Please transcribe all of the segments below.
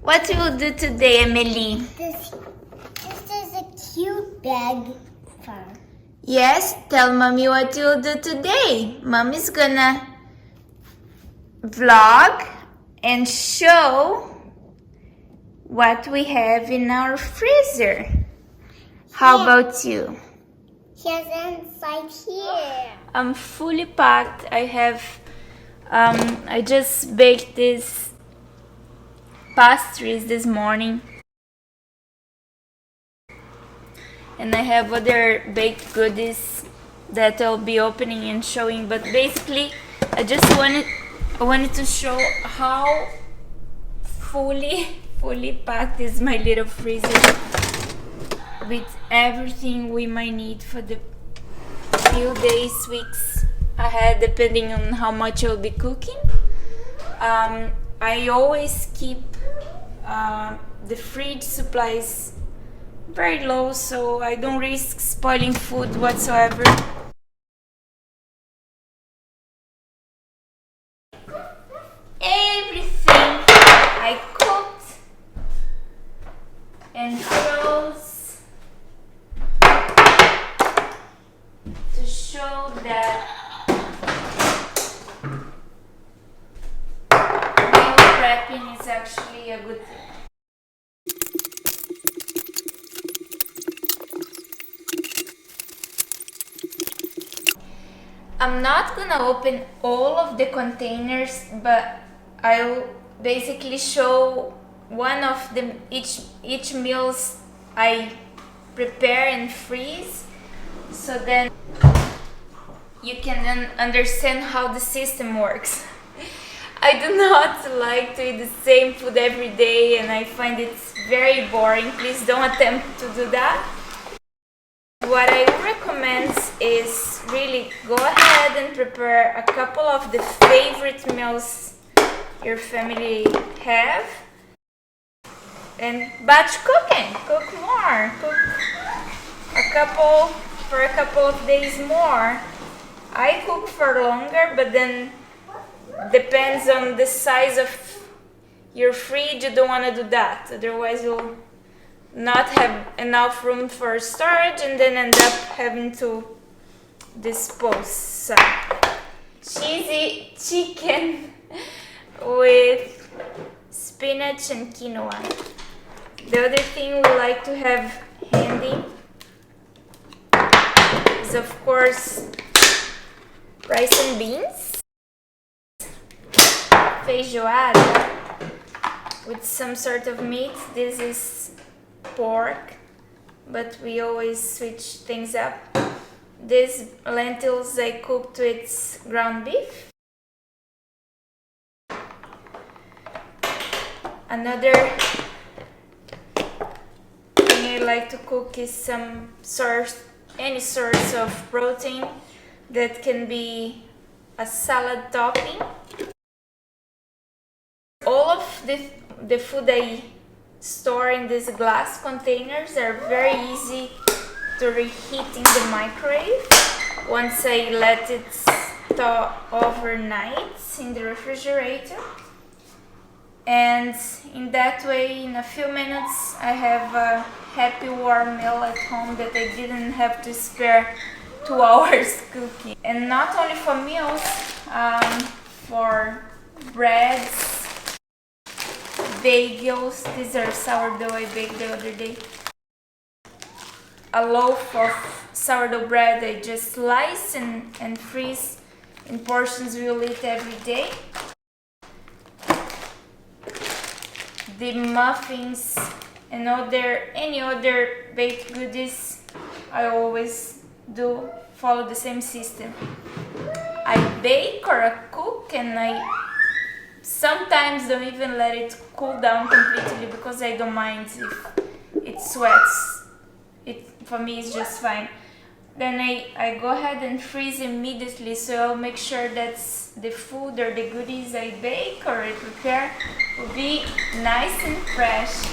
What you will do today, Emily? This is a cute bag for. Yes, tell mommy what you'll do today. Mommy's gonna vlog and show what we have in our freezer. How about you? Here's inside here. I'm fully packed. I just baked these pastries this morning. And I have other baked goodies that I'll be opening and showing. But basically, I just wanted to show how fully packed is my little freezer with everything we might need for the few days, weeks ahead, depending on how much I'll be cooking. I always keep the fridge supplies very low, so I don't risk spoiling food whatsoever. Everything I cooked and froze to show that meal prepping is actually a good thing. I'm not gonna open all of the containers, but I'll basically show one of them, each meals I prepare and freeze, so then you can understand how the system works. I do not like to eat the same food every day, and I find it very boring. Please don't attempt to do that. What I recommend is really go ahead and prepare a couple of the favorite meals your family have, and batch cooking. Cook more. Cook for a couple of days more. I cook for longer, but then depends on the size of your fridge. You don't want to do that, otherwise you'll not have enough room for storage and then end up having to dispose some. Cheesy chicken with spinach and quinoa. The other thing we like to have handy is, of course, rice and beans, feijoada with some sort of meat. This is pork, but we always switch things up. These lentils I cooked with ground beef. Another thing I like to cook is any source of protein that can be a salad topping. All of the food I store in these glass containers are very easy to reheat in the microwave once I let it thaw overnight in the refrigerator. And in that way, in a few minutes, I have a happy warm meal at home that I didn't have to spare 2 hours cooking. And not only for meals, for breads, bagels. These are sourdough I baked the other day. A loaf of sourdough bread I just slice and freeze in portions we'll eat every day. The muffins and any other baked goodies, I always do follow the same system. I bake or I cook, and I sometimes don't even let it cool down completely because I don't mind if it sweats. For me it's just fine. Then I go ahead and freeze immediately, so I'll make sure that the food or the goodies I bake or I prepare will be nice and fresh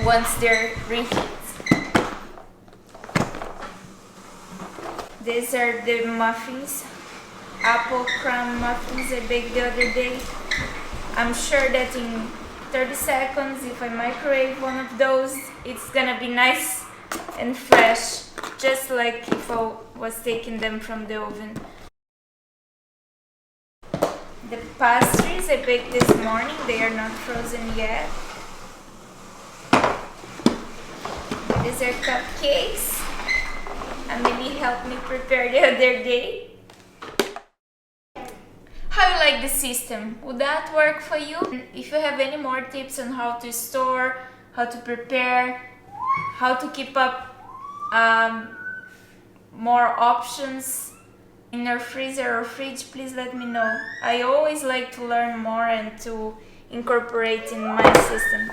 once they're reheated. These are the muffins, apple crumb muffins I baked the other day. I'm sure that in 30 seconds. If I microwave one of those, it's gonna be nice and fresh, just like if I was taking them from the oven. The pastries I baked this morning, they are not frozen yet. These are cupcakes. Amelie helped me prepare the other day. How you like the system? Would that work for you? If you have any more tips on how to store, how to prepare, how to keep up more options in your freezer or fridge, please let me know. I always like to learn more and to incorporate in my system.